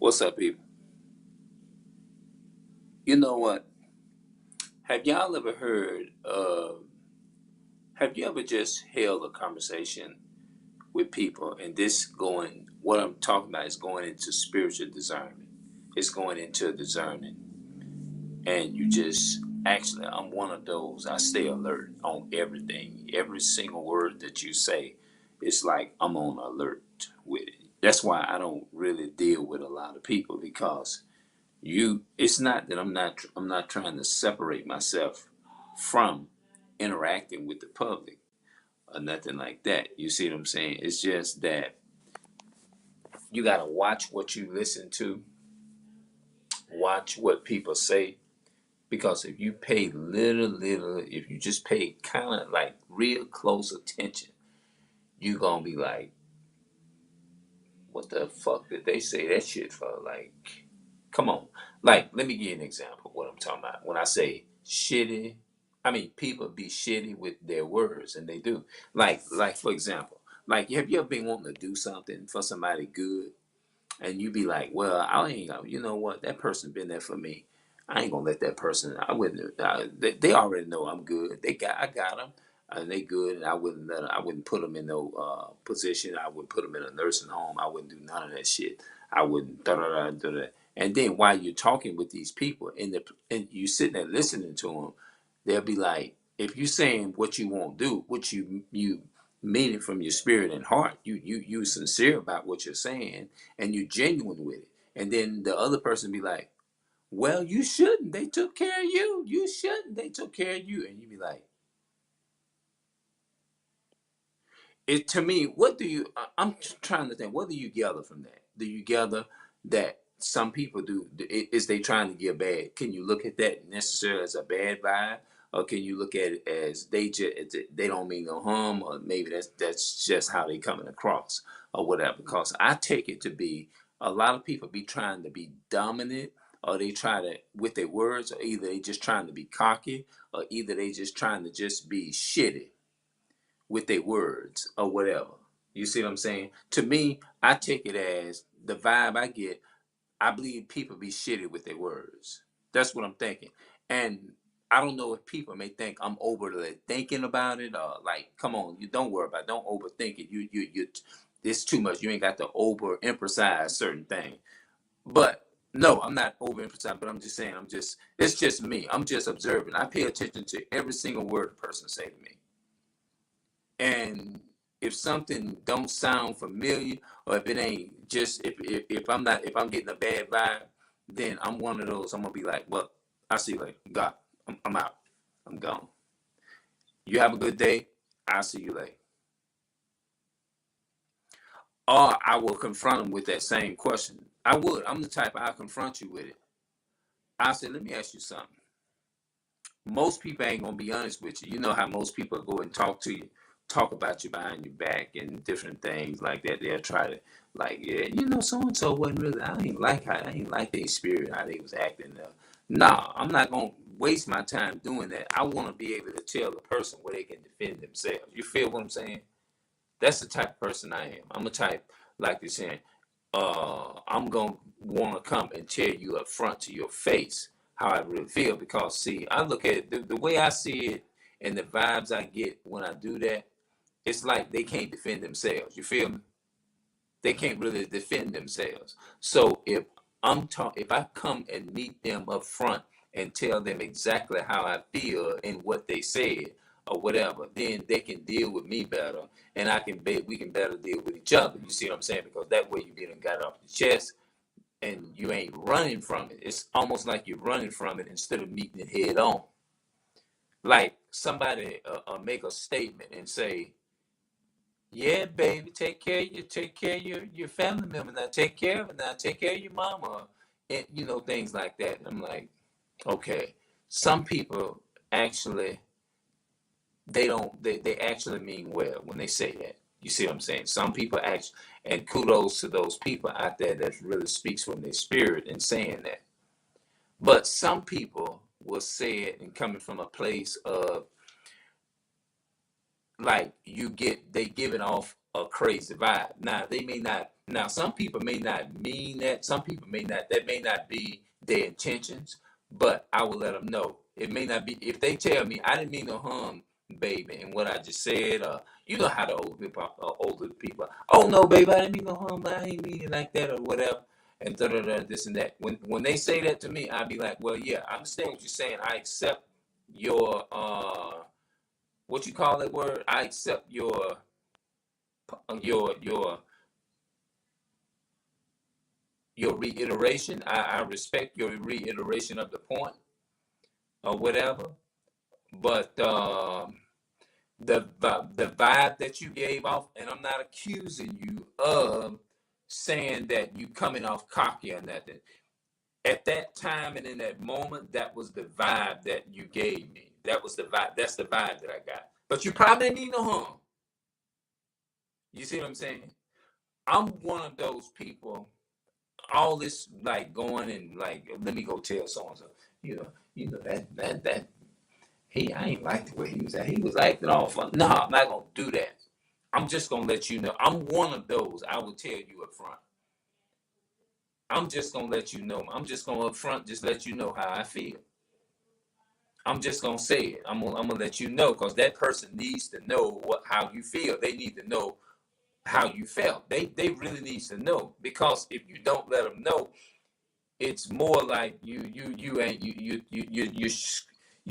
What's up, people? You know what? Have y'all ever heard have you ever just held a conversation with people and what I'm talking about is going into spiritual discernment. It's going into discerning. And you just, actually, I'm one of those. I stay alert on everything. Every single word that you say, it's like I'm on alert with it. That's why I don't really deal with a lot of people because it's not that I'm not trying to separate myself from interacting with the public or nothing like that. You see what I'm saying? It's just that you got to watch what you listen to, watch what people say, because if you pay if you just pay kind of like real close attention, you're gonna be like, what the fuck did they say that shit for? Like, come on. Like, let me give you an example of what I'm talking about. When I say shitty, I mean people be shitty with their words, and they do. Like for example, like have you ever been wanting to do something for somebody good, and you be like, well, I ain't gonna, you know what? That person been there for me. I ain't gonna let that person. I wouldn't. They already know I'm good. I got them, and they good. And I wouldn't put them in no position. I wouldn't put them in a nursing home. I wouldn't do none of that shit. I wouldn't. Da da da da da. And then while you're talking with these people, and you sitting there listening to them, they'll be like, if you saying what you won't do, what you mean it from your spirit and heart, you sincere about what you're saying, and you're genuine with it. And then the other person be like, well, you shouldn't. They took care of you. You shouldn't. They took care of you. And you be like, it to me, what do you, I'm trying to think, what do you gather from that? Do you gather that some people do, is they trying to get bad? Can you look at that necessarily as a bad vibe? Or can you look at it as they don't mean no harm, or maybe that's just how they coming across or whatever? Because I take it to be a lot of people be trying to be dominant, or they try to with their words, or either they just trying to be cocky, or either they just trying to just be shitty with their words or whatever. You see what I'm saying? To me, I take it as the vibe I get. I believe people be shitty with their words. That's what I'm thinking. And I don't know if people may think I'm overly thinking about it, or like, come on, you don't worry about it. Don't overthink it. It's too much. You ain't got to overemphasize certain things. But no, I'm not overemphasizing, but I'm just saying, it's just me. I'm just observing. I pay attention to every single word a person say to me. And if something don't sound familiar, or if it ain't just if I'm getting a bad vibe, then I'm one of those. I'm gonna be like, well, I see you later. God, I'm out. I'm gone. You have a good day. I'll see you later. Or I will confront them with that same question. I would. I'm the type I'll confront you with it. I say, let me ask you something. Most people ain't gonna be honest with you. You know how most people go and talk to you, talk about you behind your back and different things like that. They'll try to, like, yeah, so and so wasn't really. I ain't like their spirit, how they was acting. Nah, I'm not gonna waste my time doing that. I want to be able to tell the person where they can defend themselves. You feel what I'm saying? That's the type of person I am. I'm a type, like you're saying, I'm gonna want to come and tell you up front to your face how I really feel, because see, I look at it the way I see it, and the vibes I get when I do that. It's like they can't defend themselves. You feel me? They can't really defend themselves. So if I come and meet them up front and tell them exactly how I feel and what they said or whatever, then they can deal with me better, and we can better deal with each other. You see what I'm saying? Because that way you get got it off the chest, and you ain't running from it. It's almost like you're running from it instead of meeting it head on. Like somebody make a statement and say, yeah, baby, take care of your family member now. Take care of it now. Take care of your mama, and things like that. And I'm like, okay. Some people actually they actually mean well when they say that. You see what I'm saying? Some people actually, and kudos to those people out there that really speaks from their spirit and saying that. But some people will say it and coming from a place of, like, they give it off a crazy vibe. Now they may not. Now some people may not mean that. Some people may not. That may not be their intentions. But I will let them know. It may not be. If they tell me I didn't mean no harm, baby, and what I just said, you know how the older people. Oh no, baby, I didn't mean no harm. I ain't mean it like that or whatever. And da da da this and that. When they say that to me, I'll be like, well, yeah, I understand what you're saying. I accept your what you call that word? I accept your your your reiteration. I respect your reiteration of the point or whatever. But the vibe that you gave off, and I'm not accusing you of saying that you coming off cocky or nothing. At that time and in that moment, that was the vibe that you gave me. That was the vibe. That's the vibe that I got. But you probably didn't mean no harm. You see what I'm saying? I'm one of those people. All this like going and like, let me go tell so and so. That I ain't like the way he was at. He was acting all fun. No, I'm not gonna do that. I'm just gonna let you know. I'm one of those. I will tell you up front. I'm just gonna let you know. I'm just gonna up front just let you know how I feel. I'm just gonna say it. I'm gonna let you know because that person needs to know how you feel. They need to know how you felt. They really needs to know because if you don't let them know, it's more like you're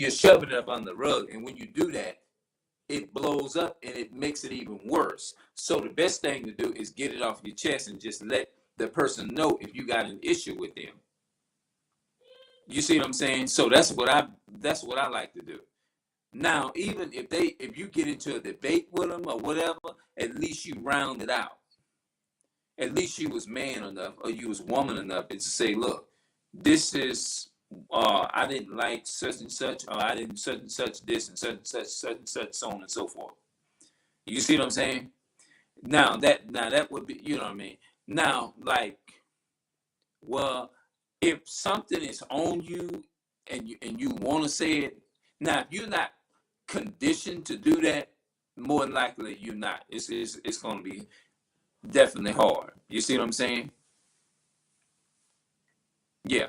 shoving it up on the rug, and when you do that, it blows up and it makes it even worse. So the best thing to do is get it off your chest and just let the person know if you got an issue with them. You see what I'm saying? So that's what I like to do. Now, even if you get into a debate with them or whatever, at least you round it out. At least you was man enough or you was woman enough to say, look, this is I didn't like such and such, or I didn't such and such this and such and such, so on and so forth. You see what I'm saying? Now that would be, you know what I mean? Now, like, well, if something is on you and you want to say it, now if you're not conditioned to do that, more than likely you're not. It's going to be definitely hard. You see what I'm saying? Yeah.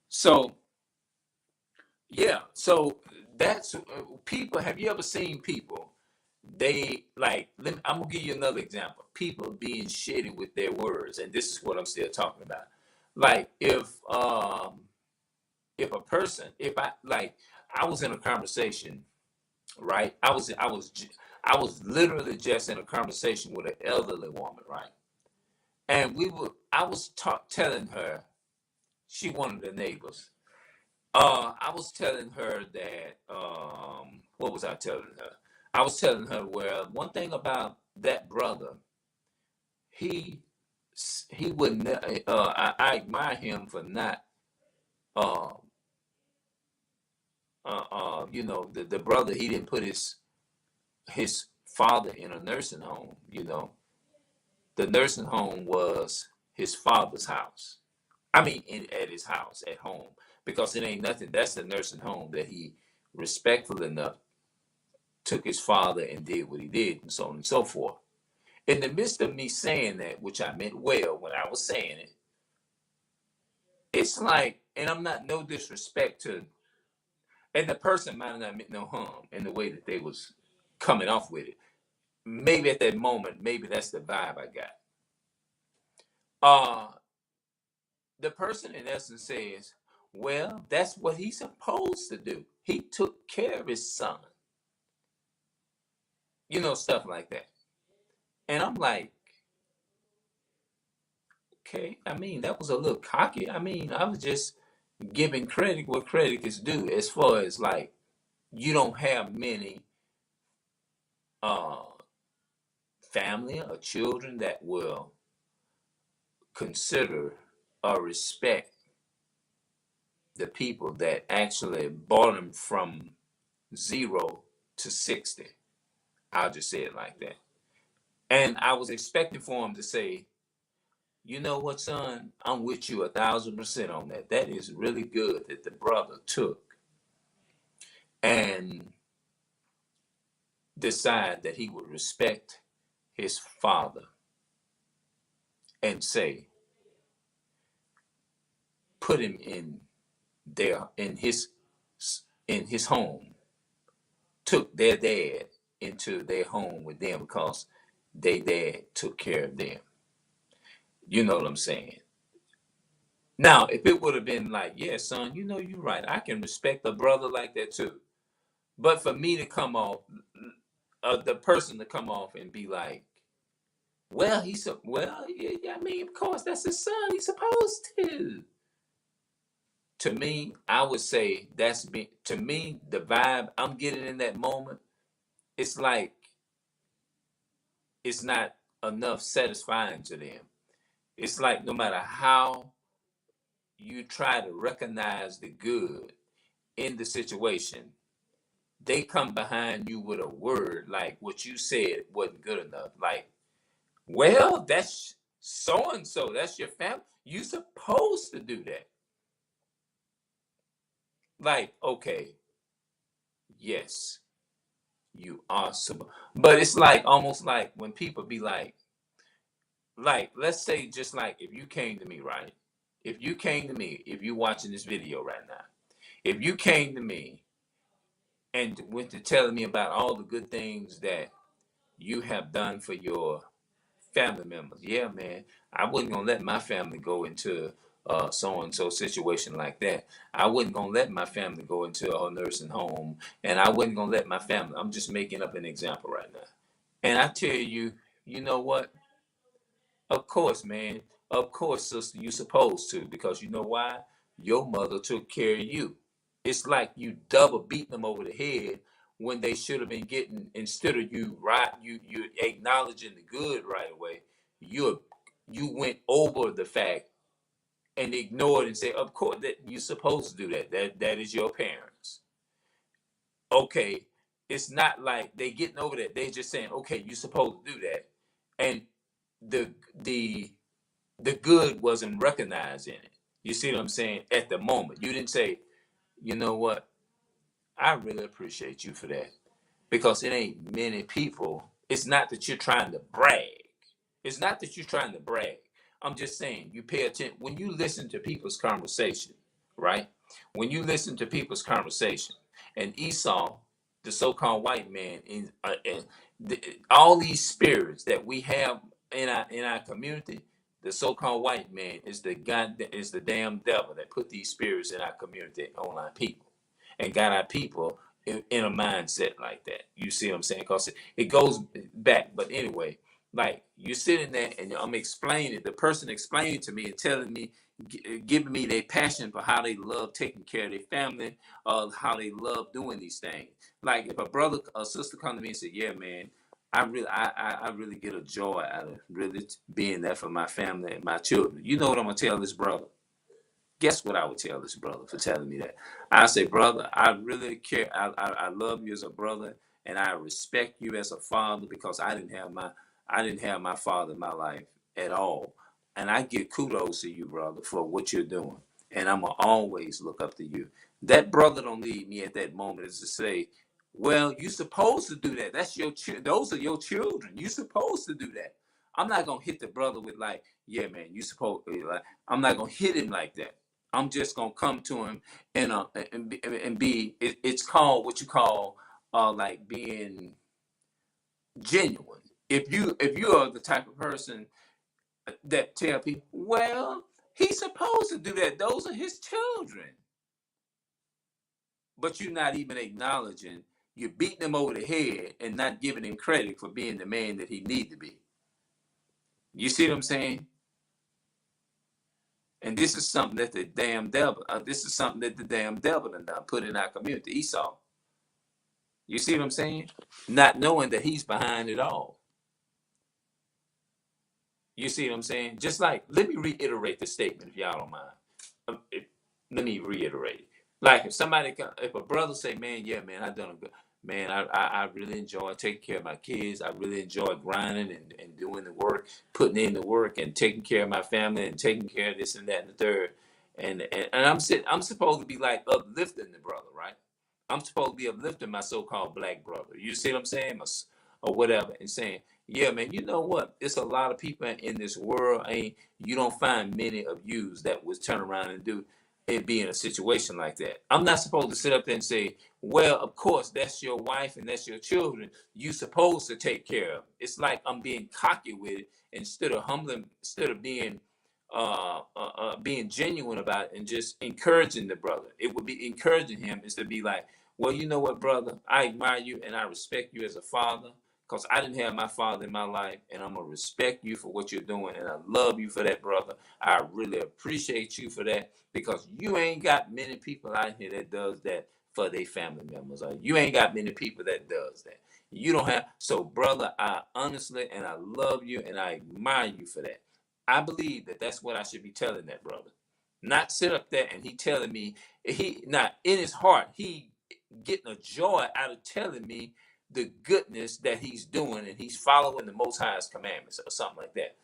So yeah. So that's people. Have you ever seen people? They like. I'm gonna give you another example. People being shitty with their words, and this is what I'm still talking about. Like if a person, if I like, I was in a conversation, right? I was literally just in a conversation with an elderly woman, right? And I was telling her, she one of the neighbors. I was telling her that, what was I telling her? I was telling her, well, one thing about that brother, he he wouldn't. I admire him for not, uh, the brother. He didn't put his father in a nursing home. The nursing home was his father's house. I mean, at his house, at home, because it ain't nothing. That's the nursing home that he respectful enough took his father and did what he did, and so on and so forth. In the midst of me saying that, which I meant well when I was saying it, it's like, and I'm not no disrespect to, and the person might not meant no harm in the way that they was coming off with it. Maybe at that moment, maybe that's the vibe I got. Uh, the person in essence says, well, that's what he's supposed to do. He took care of his son. Stuff like that. And I'm like, okay, I mean, that was a little cocky. I mean, I was just giving credit where credit is due as far as like, you don't have many uh, family or children that will consider or respect the people that actually brought them from 0 to 60. I'll just say it like that. And I was expecting for him to say, you know what, son, I'm with you 1,000% on that. That is really good that the brother took and decide that he would respect his father and say, put him in their in his home, took their dad into their home with them because their dad took care of them. You know what I'm saying? Now, if it would have been like, yeah, son, you know you're right. I can respect a brother like that too. But for me to come off, the person to come off and be like, well, well, yeah, I mean, of course, that's his son. He's supposed to. To me, I would say to me, the vibe I'm getting in that moment, it's like it's not enough satisfying to them. It's like no matter how you try to recognize the good in the situation, they come behind you with a word like what you said wasn't good enough. Like, well, that's so and so. That's your family. You supposed to do that. Like, okay, yes, you are supposed. But it's like almost like when people be like, let's say just like if you came to me, right? If you came to me, if you're watching this video right now, if you came to me and went to telling me about all the good things that you have done for your family members. Yeah, man, I wasn't gonna let my family go into so and so situation like that. I wasn't gonna let my family go into a nursing home, and I wasn't gonna let my family. I'm just making up an example right now. And I tell you, you know what? Of course, man. Of course, sister, you supposed to because you know why? Your mother took care of you. It's like you double beating them over the head when they should have been getting instead of you right you acknowledging the good right away. You went over the fact and ignored and said, of course that you're supposed to do that. That is your parents. Okay. It's not like they getting over that. They just saying, okay, you're supposed to do that. And the the the good wasn't recognized in it. You see what I'm saying? At the moment. You didn't say, you know what? I really appreciate you for that. Because it ain't many people. It's not that you're trying to brag. It's not that you're trying to brag. I'm just saying you pay attention when you listen to people's conversation, right? When you listen to people's conversation, and Esau, the so-called white man, all these spirits that we have in our community, the so-called white man is the god is the damn devil that put these spirits in our community on our people, and got our people in a mindset like that. You see what I'm saying? Because it goes back. But anyway, like you're sitting there and I'm explaining, the person explaining to me and telling me, giving me their passion for how they love taking care of their family, how they love doing these things. Like if a brother or sister come to me and say, yeah, man, I really get a joy out of really being there for my family and my children. You know what I'm gonna tell this brother? Guess what I would tell this brother for telling me that? I say, brother, I really care. I love you as a brother, and I respect you as a father because I didn't have my father in my life at all, and I give kudos to you, brother, for what you're doing, and I'm gonna always look up to you. That brother don't need me at that moment is to say, well, you supposed to do that. That's your those are your children. You supposed to do that. I'm not gonna hit the brother with like, yeah, man, you supposed like. I'm not gonna hit him like that. I'm just gonna come to him and be it's called what you call like being genuine. If you are the type of person that tell people, well, he's supposed to do that. Those are his children, but you're not even acknowledging. You're beating him over the head and not giving him credit for being the man that he need to be. You see what I'm saying? And this is something that the damn devil. This is something that the damn devil done put in our community. Esau. You see what I'm saying? Not knowing that he's behind it all. You see what I'm saying? Just like, let me reiterate the statement if y'all don't mind. Let me reiterate it. Like if a brother say, man, yeah, man, I done a good, man, I really enjoy taking care of my kids. I really enjoy grinding and doing the work, putting in the work and taking care of my family and taking care of this and that and the third. And I'm supposed to be like uplifting the brother, right? I'm supposed to be uplifting my so-called black brother. You see what I'm saying? Or whatever, and saying, Yeah, man. You know what? It's a lot of people in this world. Ain't you don't find many of yous that would turn around and do it, be in a situation like that. I'm not supposed to sit up there and say, "Well, of course, that's your wife and that's your children. You supposed to take care of." It's like I'm being cocky with it instead of humbling, instead of being genuine about it and just encouraging the brother. It would be encouraging him is to be like, "Well, you know what, brother? I admire you and I respect you as a father." Because I didn't have my father in my life, and I'm gonna respect you for what you're doing, and I love you for that, brother. I really appreciate you for that because you ain't got many people out here that does that for their family members. Or you ain't got many people that does that. You don't have so, brother. I honestly and I love you, and I admire you for that. I believe that that's what I should be telling that brother, not sit up there and he telling me he not in his heart he getting a joy out of telling me the goodness that he's doing and he's following the Most High's commandments or something like that.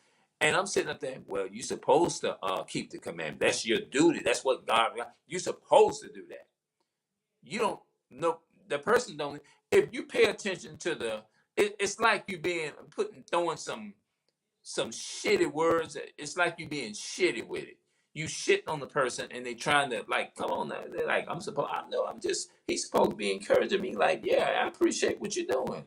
And I'm sitting up there, well, you're supposed to keep the commandment. That's your duty. That's what God, you're supposed to do that. You don't know, the person don't, if you pay attention to it's like you being throwing some shitty words. It's like you being shitty with it. You shit on the person and they trying to like, come on now. They're like, I know, he's supposed to be encouraging me. Like, yeah, I appreciate what you're doing.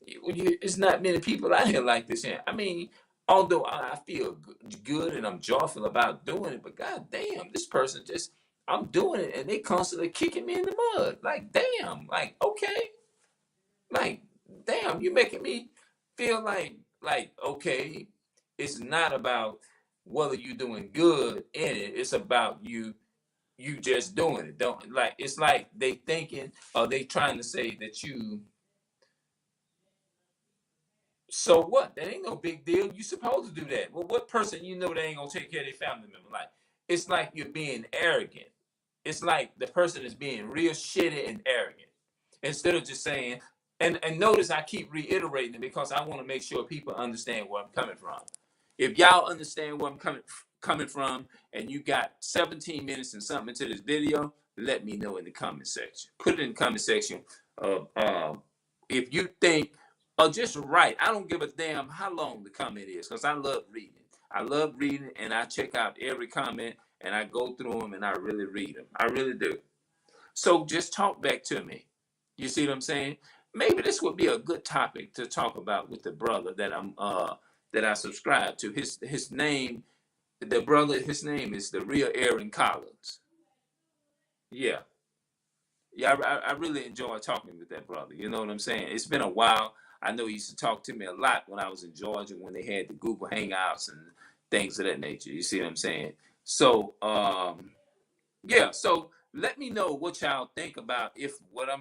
It's not many people out here like this. Here. I mean, although I feel good and I'm joyful about doing it, but god damn, this person just, I'm doing it and they constantly kicking me in the mud. Like, damn, like, okay, like, damn, you making me feel like, okay, it's not about whether you're doing good in it. It's about you just doing it. Don't like it's like they thinking or they trying to say that you so what? That ain't no big deal. You supposed to do that. Well, what person you know that ain't gonna take care of their family member? Like it's like you're being arrogant. It's like the person is being real shitty and arrogant. Instead of just saying, and notice I keep reiterating it because I want to make sure people understand where I'm coming from. If y'all understand where I'm coming from, and you got 17 minutes and something into this video, let me know in the comment section. Put it in the comment section. If you think, or just write. I don't give a damn how long the comment is because I love reading. I love reading, and I check out every comment and I go through them and I really read them. I really do. So just talk back to me. You see what I'm saying? Maybe this would be a good topic to talk about with the brother that I subscribe to. His name, the brother, his name is the real Aaron Collins. Yeah. Yeah, I really enjoy talking with that brother. You know what I'm saying? It's been a while. I know he used to talk to me a lot when I was in Georgia when they had the Google Hangouts and things of that nature. You see what I'm saying? So, yeah, so let me know what y'all think about if what I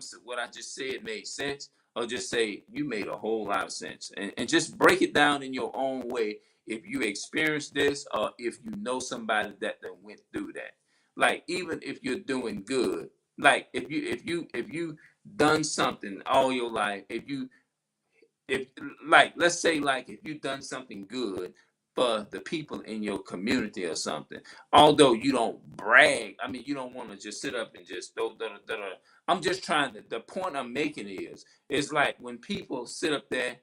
just said made sense, or just say you made a whole lot of sense, and just break it down in your own way if you experienced this or if you know somebody that went through that. Like even if you're doing good, like if you done something all your life, if like let's say like if you've done something good for the people in your community or something, although you don't brag, I mean you don't want to just sit up and just I'm just trying to, the point I'm making is it's like when people sit up there,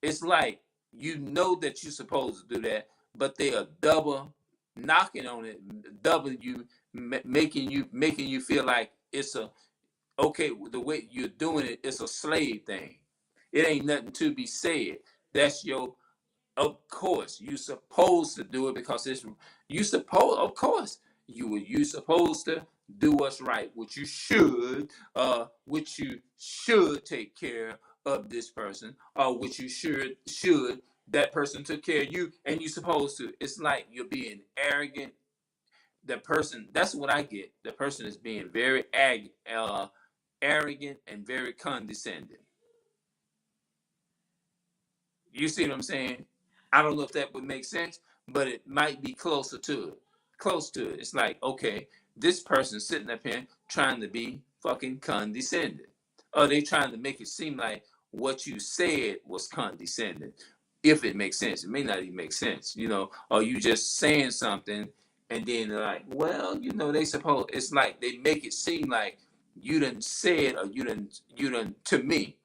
it's like you know that you're supposed to do that, but they are double knocking on it, double you, making you feel like it's a, okay, the way you're doing it, it's a slave thing. It ain't nothing to be said. That's your, of course, you supposed to do it because it's, you supposed, of course, you supposed to do what's right, which you should take care of this person, or which you should that person took care of you, and you supposed to. It's like you're being arrogant. The person, that's what I get. The person is being very arrogant and very condescending. You see what I'm saying? I don't know if that would make sense, but it might be closer to it. Close to it. It's like, okay, this person sitting up here trying to be fucking condescending. Or they trying to make it seem like what you said was condescending. If it makes sense. It may not even make sense, or you just saying something and then they're like, well, they suppose it's like they make it seem like you didn't say it, or you didn't to me,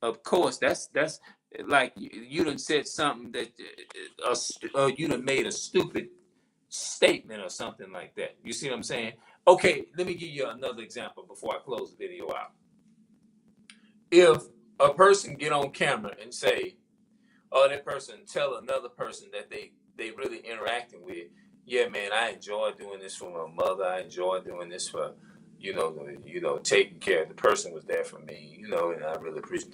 Of course, that's like you done said something that you done made a stupid statement or something like that. You see what I'm saying? Okay, let me give you another example before I close the video out. If a person get on camera and say, or that person tell another person that they really interacting with, yeah, man, I enjoy doing this for my mother. I enjoy doing this for, taking care. The person was there for me, and I really appreciate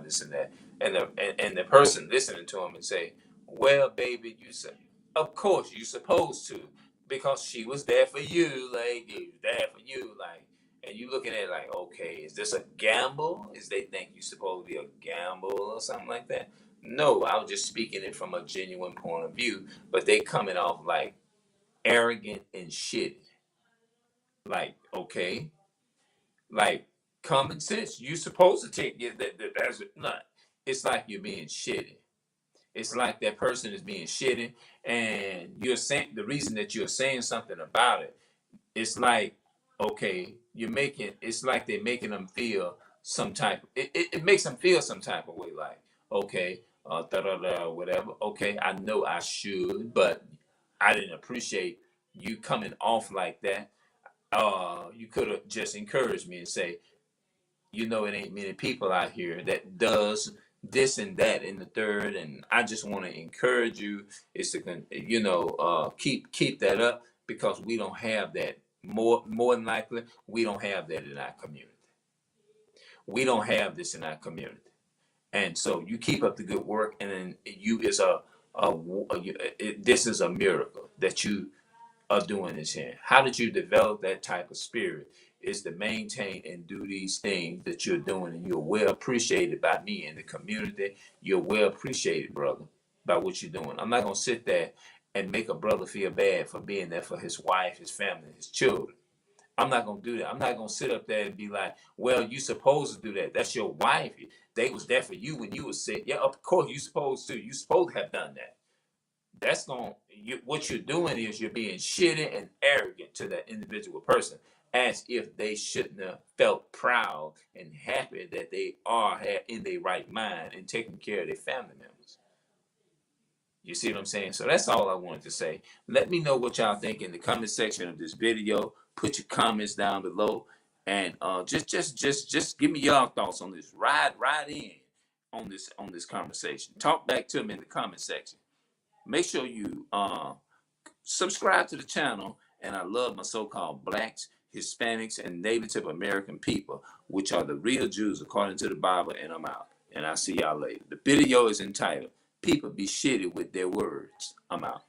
this and that. And the person listening to him and say, well, baby, you said, of course you supposed to, because she was there for you, like she was there for you, like. And you looking at it like, okay, is this a gamble? Is they think you supposed to be a gamble or something like that? No, I was just speaking it from a genuine point of view, but they coming off like arrogant and shitty. Like, okay, like common sense. You supposed to take it. That's not. It's like you're being shitty. It's like that person is being shitty, and you're saying the reason that you're saying something about it. It's like, okay, it's like they're making them feel some type. It makes them feel some type of way. Like, okay, whatever. Okay, I know I should, but I didn't appreciate you coming off like that. You could have just encouraged me and say, it ain't many people out here that does this and that and the third, and I just want to encourage you is to keep that up, because we don't have that. More than likely, we don't have that in our community. We don't have this in our community, and so you keep up the good work, and then this is a miracle that you are doing this here. How did you develop that type of spirit? Is to maintain and do these things that you're doing, and you're well appreciated by me in the community. You're well appreciated, brother, by what you're doing. I'm not gonna sit there and make a brother feel bad for being there for his wife, his family, his children. I'm not gonna do that. I'm not gonna sit up there and be like, well, you supposed to do that. That's your wife. They was there for you when you was sick. Yeah, of course you supposed to. You supposed to have done that. That's what you're doing is you're being shitty and arrogant to that individual person, as if they shouldn't have felt proud and happy that they are in their right mind and taking care of their family members. You see what I'm saying? So that's all I wanted to say. Let me know what y'all think in the comment section of this video. Put your comments down below, and just give me y'all thoughts on this. Ride in on this conversation. Talk back to me in the comment section. Make sure you subscribe to the channel. And I love my so-called blacks, Hispanics, and Native American people, which are the real Jews according to the Bible. And I'm out. And I'll see y'all later. The video is entitled, People Be Shitty with Their Words. I'm out.